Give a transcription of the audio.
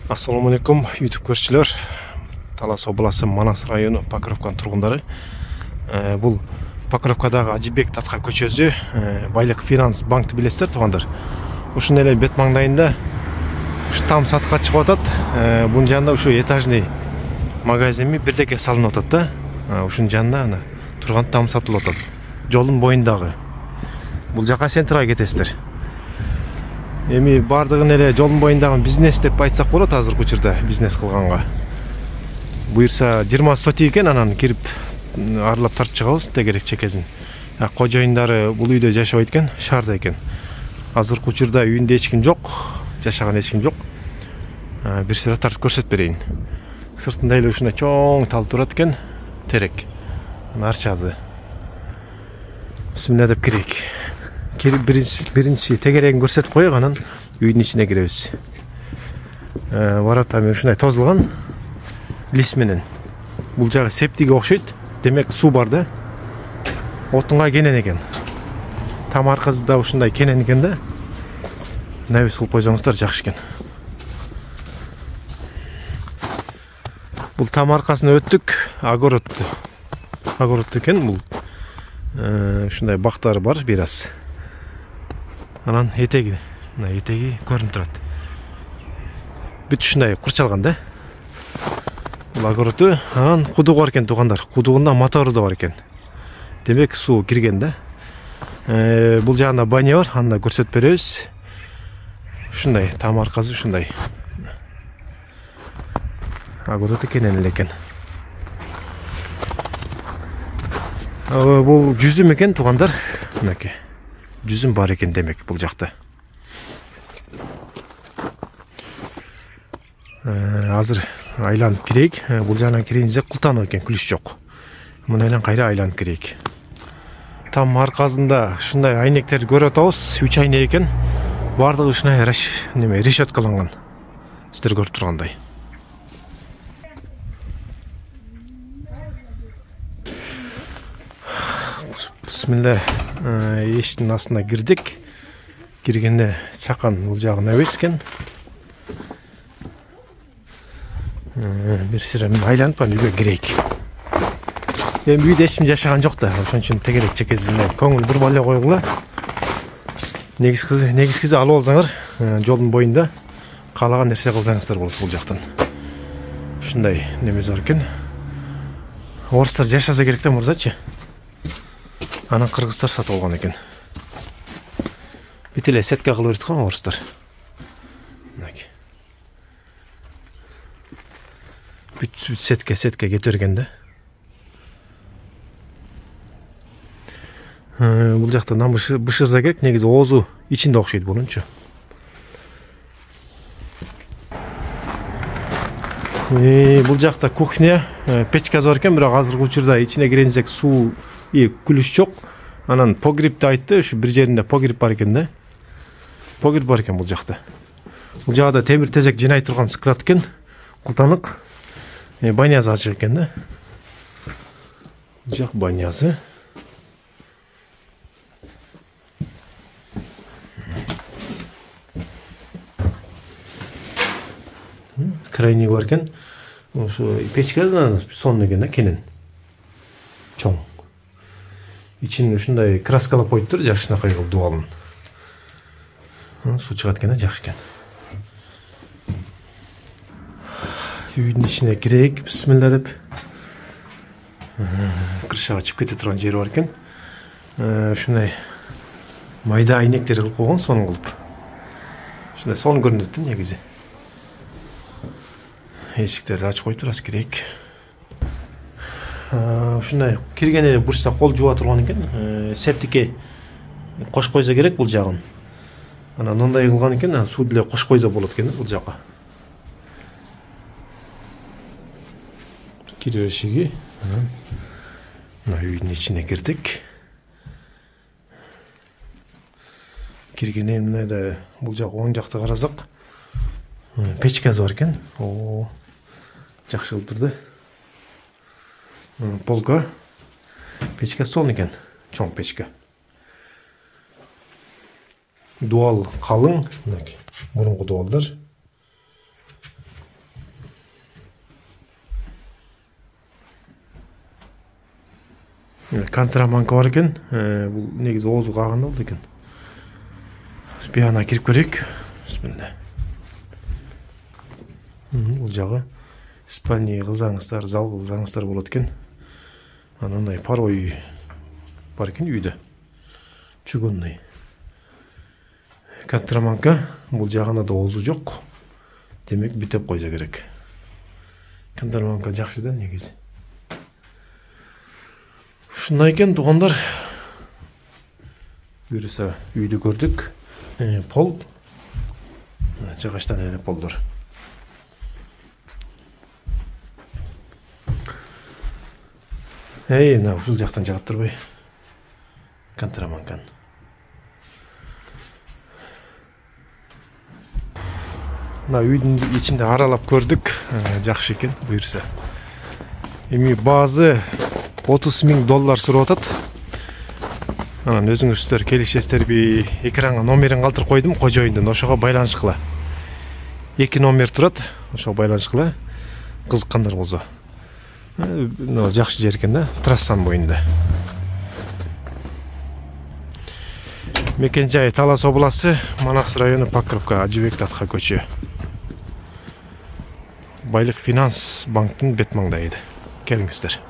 Assalamu alaikum YouTube көршілер. Талас облысы Манас районы Покровканың тұрғындары. Бұл Покровкадағы Ажибек Татқа көшесі, Байлық Финанс банкты білесіздер туғандар. Ушын эле бет маңдайында ушу там сатқа чыгып атат. Бунун жанында ушу этажный магазинми бирдеке салынып атат да. Ушунун жанында ана турган там сатылып атат. Жолдун боюндагы. Бул жака центрга кетесиздер. Эми бардыгын эле жолдун боюндагы бизнес деп айтсак болот азыркы учурда бизнес кылганга. Буйрса 20 сотик экен, анан кирип арлап тартып чыгабыз тегерек чекесин. Кожоюндары бул үйдө жашабайт экен, шаарда экен. Азыркы учурда үйүндө эч ким жок, жашаган эч ким жок. Бир сыра тартып көрсөтүп берейин. Сыртында эле ушундай чоң тал турат экен, терек. Арчазы. Бисмилла деп кирейик. Биринчи тегерегин көрсөтүп коёк, анан үйдүн ичине киребиз. Барат ами ушундай тозулган лис менен. Бул жагы септиге окшойт. Демек суу бар да. Отунга кенен экен. Там аркасында ушундай кенен экен да. Навес кылып койсоңуздар жакшы экен. Бул там аркасына өттүк, огород экен бул. Ушундай бактары бар бир аз. Анан этеги көрүнүп турат. Бүт ушундай курчалган да. Бул огороду, анан кудугу бар экен туугандар. Кудугунда мотору да бар экен. Демек суу кирген да. Бул жагында баня бар, аны көрсөтүп беребиз. Ушундай там аркасы ушундай. Огород экенен эле экен. Бул жүзүм экен туугандар. Мынакей. Жүзүм бар экен демек бул жакта. Азыр айланып кирейик. Бул жагынан кирейинде култанып экен, күлүш жок. Мына менен кайра айланып кирейик. Там аркасында ушундай айнектерди көрүп атабыз. 3 айнек экен. Бардыгы ушундай решеткаланган. Сиздер көрүп тургандай. Бисмилла, эшиктин астына кирдик. Киргенде чакан бул жагы навес экен. Бир сыра мен айланып үйгө кирейик. Эми үйдө эч ким жашаган жок да, ошон үчүн тегерек чекесине көңүл бурмай эле койгула. Негизгиси алып алсаңар, жолдун боюнда каалаган нерсе кылсаңыздар болот бул жактан. Ушундай немеси бар экен. Орустар жашаса керек да мурдачы. Анан кыргыздар сатып алган экен. Бит эле сетка кылып берет го орустар. Мынакей. Бүт сетке кете берген да. Бул жакта нам бышырса керек, негизи оозу ичинде окшойт булунчу. Бул жакта кухня, печкасы бар экен, бирок азыркы учурда ичине киренсек суу күлүш жок. Анан погребди айтты, ушу бир жеринде погреб бар экен да. Погреб бар экен бул жакта. Бул жагда темир тезек жинай турган склад экен. Култанык. Банясы ачык экен да. Жак банясы. Крайний бар экен. Ошо печкадан сонун экен да, кенен. Чоң. İçin ушундай краскалап коюптур, жакшынакай кылып дубалын. Суу чыгат экен, жакшы экен. Үйдүн ичине кирейик, бисмилла деп. Крышага чыгып кете турган жери бар экен. Ушундай майда айнектер кылып койгон, сонун кылып. Ушундай сонун көрүнөт да негизи. Эшиктерди ачып коюптур, аз кирейик. Ушундай киргенде бурчта кол жууа турган экен. Септикке кош койсо керек бул жагын. Анан мындай кылган экен, суу деле кош койсо болот экен бул жакка. Кире эшиги. Мына үйдүн ичине кирдик. Киргенде мындай бул жак оң жакты карасак, печкасы бар экен. Жакшы кылып турду. Полка. Печка сон экен, чоң печка. Дуал калың, мурунку дуалдар. Контрабанка бар екен. Бұл негізі оозу қағанда болды екен. Бияна кіріп көрейік. Бисмилла. Бұл жағы Испания қылзаңыздар, зал қылзаңыздар болады екен. Анандай парой бар екен үйді. Чугунный. Контрабанка. Бұл жағына да оозу жоқ. Демек бүтеп қойса керек. Контрабанка жақсы да негізі. Шындай екен туғандар. Бұйырса үйді көрдік. Пол. Жағаштан әлі полдар. Мына ушул жақтан жағып тұрбай. Контрабанкан. Мына үйдің ішінде аралап көрдік. Жақсы екен бұйырса. Эми базы $30,000 сурап атат. Анан өзүңүздөр келишесиздерби, экранга номерин калтырып койдум, кожоюндан ошого байланыш кыла. 2 номер турат, ошого байланыш кыла. Кызыккандар болсо. Жакшы жер экен да, трассанын боюнда. Мекен жай Талас обласы, Манас району, Покровка, Ажыбек Татка көчө. Байлык финанс банктын бет маңдайы. Келиңиздер.